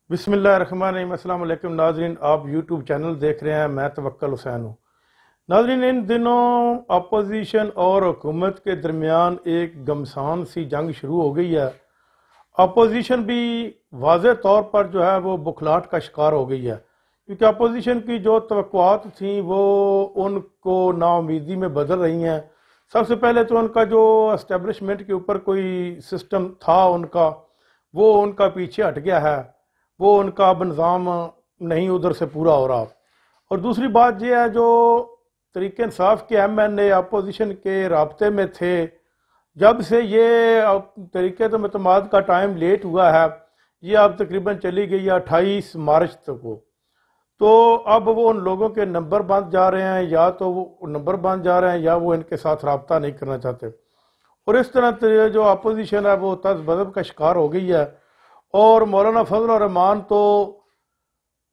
बिस्मिल्लाहिर्रहमानिर्रहीम। अस्सलाम वालेकुम नाजरीन, आप यूट्यूब चैनल देख रहे हैं। मैं तवक्कल हुसैन हूँ। नाजरीन, इन दिनों अपोजिशन और हुकूमत के दरमियान एक घमसान सी जंग शुरू हो गई है। अपोजिशन भी वाज़े तौर पर जो है वो बुखलाहट का शिकार हो गई है, क्योंकि अपोजिशन की जो तवक्कुआत थी वो उनको नाउमीदी में बदल रही हैं। सबसे पहले तो उनका जो एस्टेब्लिशमेंट के ऊपर कोई सिस्टम था उनका, वो उनका पीछे हट गया है। वो उनका अब निज़ाम नहीं उधर से पूरा हो रहा। और दूसरी बात यह है, जो तरीके इंसाफ के MNA अपोजिशन के राब्ते में थे, जब से ये तरीके तो मतमाद का टाइम लेट हुआ है, ये अब तकरीबन चली गई है 28 मार्च तक को। तो अब वो उन लोगों के नंबर बंद जा रहे हैं, या तो वो नंबर बंद जा रहे हैं या वो इनके साथ रब्ता नहीं करना चाहते। और इस तरह जो अपोजिशन है वो तज़-बज़ब का शिकार हो गई है। और मौलाना फजल और रहमान तो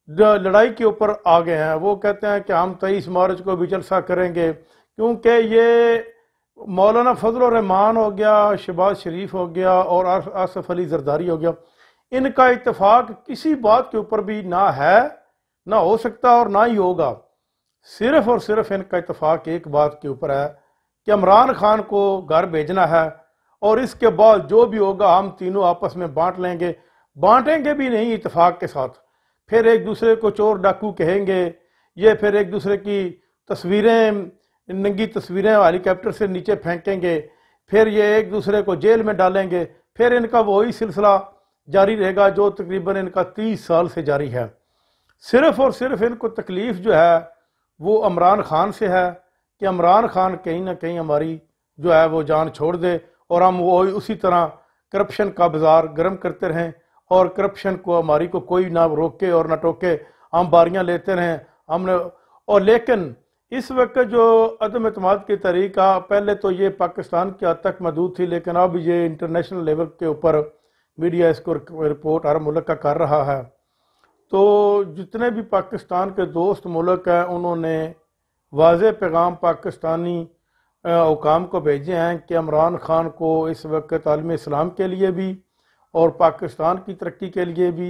लड़ाई के ऊपर आ गए हैं। वो कहते हैं कि हम 23 मार्च को भी जलसा करेंगे, क्योंकि ये मौलाना फजल और रहमान हो गया, शहबाज शरीफ हो गया और आसफ अली जरदारी हो गया, इनका इत्तेफाक किसी बात के ऊपर भी ना है, ना हो सकता और ना ही होगा। सिर्फ और सिर्फ इनका इत्तेफाक एक बात के ऊपर है कि इमरान खान को घर भेजना है, और इसके बाद जो भी होगा हम तीनों आपस में बांट लेंगे। बांटेंगे भी नहीं इत्तेफाक के साथ, फिर एक दूसरे को चोर डाकू कहेंगे, ये फिर एक दूसरे की तस्वीरें, नंगी तस्वीरें हेलीकॉप्टर से नीचे फेंकेंगे, फिर ये एक दूसरे को जेल में डालेंगे। फिर इनका वही सिलसिला जारी रहेगा जो तकरीबन इनका 30 साल से जारी है। सिर्फ और सिर्फ इनको तकलीफ जो है वो इमरान खान से है कि इमरान खान कहीं ना कहीं हमारी जो है वो जान छोड़ दे, और हम वो उसी तरह करप्शन का बाजार गर्म करते रहें, और करप्शन को हमारी को कोई ना रोके और ना टोके, हम बारियां लेते रहें हमने। और लेकिन इस वक्त जो अदम एतमाद की तरीका, पहले तो ये पाकिस्तान के हद तक महदूद थी, लेकिन अब ये इंटरनेशनल लेवल के ऊपर मीडिया इसको रिपोर्ट हर मुल्क का कर रहा है। तो जितने भी पाकिस्तान के दोस्त मुल्क हैं उन्होंने वाज़े पैगाम पाकिस्तानी हुकाम को भेजे हैं कि इमरान खान को इस वक्त आलम इस्लाम के लिए भी और पाकिस्तान की तरक्की के लिए भी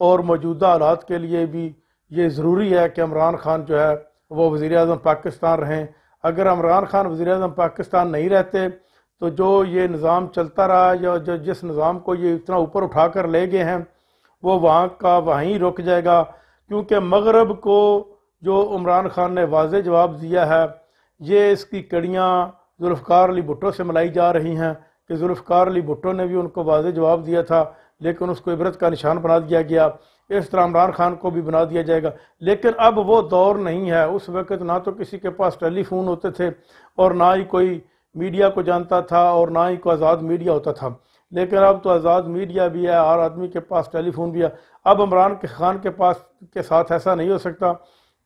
और मौजूदा हालात के लिए भी ये ज़रूरी है कि इमरान खान जो है वो वज़ीर-ए-आज़म पाकिस्तान रहें। अगर इमरान खान वज़ीर-ए-आज़म पाकिस्तान नहीं रहते तो जो ये निज़ाम चलता रहा, या जो जिस निज़ाम को ये इतना ऊपर उठा कर ले गए हैं, वो वहाँ का वहीं रुक जाएगा। क्योंकि मगरब को जो इमरान खान ने वाज़े जवाब दिया है, ये इसकी कड़ियाँ जुल्फ़िकार अली भुट्टो से मिलाई जा रही हैं कि जुल्फ़िकार अली भुट्टो ने भी उनको वाज़े जवाब दिया था, लेकिन उसको इबरत का निशान बना दिया गया। इस तरह इमरान खान को भी बना दिया जाएगा। लेकिन अब वो दौर नहीं है। उस वक़्त ना तो किसी के पास टेलीफोन होते थे, और ना ही कोई मीडिया को जानता था, और ना ही कोई आज़ाद मीडिया होता था। लेकिन अब तो आज़ाद मीडिया भी है, हर आदमी के पास टेलीफोन भी है। अब इमरान खान के पास के साथ ऐसा नहीं हो सकता,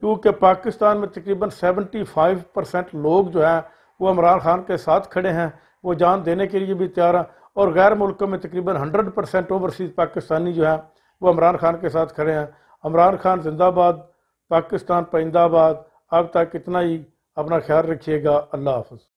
क्योंकि पाकिस्तान में तकरीबन 75% लोग जो हैं वो इमरान खान के साथ खड़े हैं, वो जान देने के लिए भी तैयार हैं। और गैर मुल्कों में तकरीबन 100% ओवरसीज़ पाकिस्तानी जो हैं वो इमरान खान के साथ खड़े हैं। इमरान खान जिंदाबाद, पाकिस्तान परिंदाबाद। अब तक इतना ही, अपना ख्याल रखिएगा। अल्लाह हाफ़िज़।